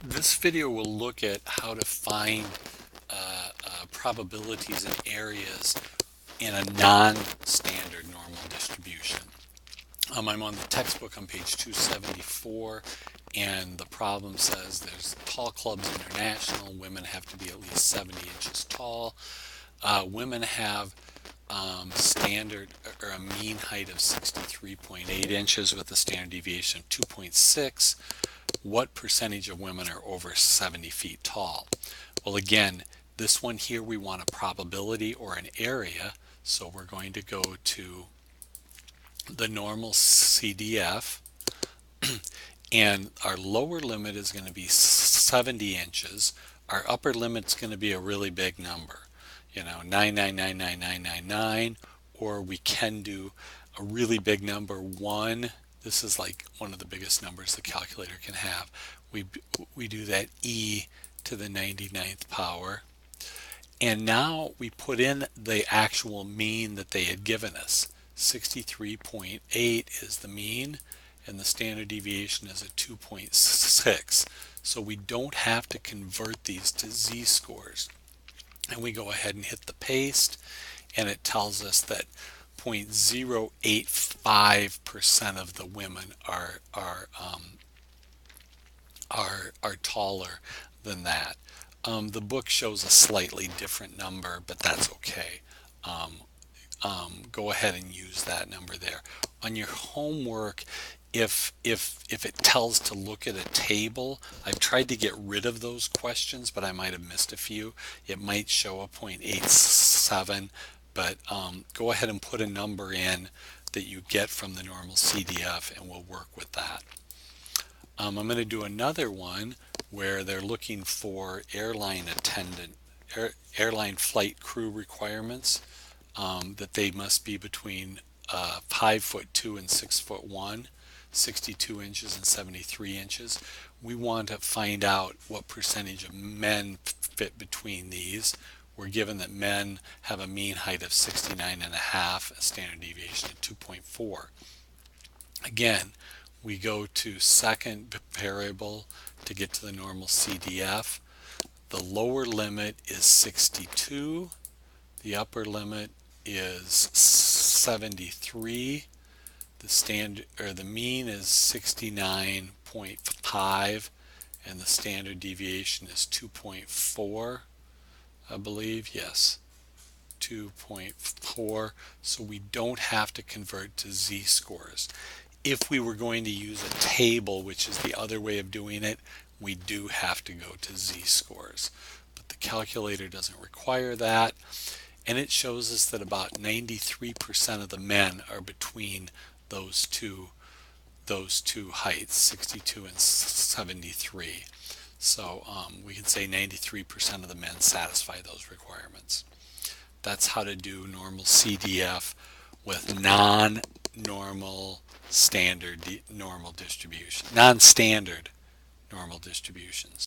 This video will look at how to find probabilities in areas in a non-standard normal distribution. I'm on the textbook on page 274, and the problem says there's Tall Clubs International. Women have to be at least 70 inches tall. Women have standard or a mean height of 63.8 inches with a standard deviation of 2.6. What percentage of women are over 70 feet tall? Well, again, this one here we want a probability or an area, so we're going to go to the normal CDF, and our lower limit is going to be 70 inches. Our upper limit is going to be a really big number, 9999999, or we can do a really big number, 1. This is like one of the biggest numbers the calculator can have. We do that e to the 99th power. And now we put in the actual mean that they had given us. 63.8 is the mean, and the standard deviation is a 2.6. So we don't have to convert these to z-scores. And we go ahead and hit the paste, and it tells us that 0.085% of the women are taller than that. The book shows a slightly different number, but that's okay. Go ahead and use that number there. On your homework, if it tells to look at a table, I've tried to get rid of those questions, but I might have missed a few. It might show a 0.87, but go ahead and put a number in that you get from the normal CDF, and we'll work with that. I'm going to do another one where they're looking for airline flight crew requirements, that they must be between 5'2" and 6'1", 62 inches and 73 inches. We want to find out what percentage of men fit between these. We're given that men have a mean height of 69.5, a standard deviation of 2.4. Again, we go to second variable to get to the normal CDF. The lower limit is 62. The upper limit is 73. The mean is 69.5, and the standard deviation is 2.4, I believe. Yes, 2.4. So we don't have to convert to z-scores. If we were going to use a table, which is the other way of doing it, we do have to go to z-scores. But the calculator doesn't require that. And it shows us that about 93% of the men are between those two heights, 62 and 73. So we can say 93% of the men satisfy those requirements. That's how to do normal CDF with non-standard normal distributions.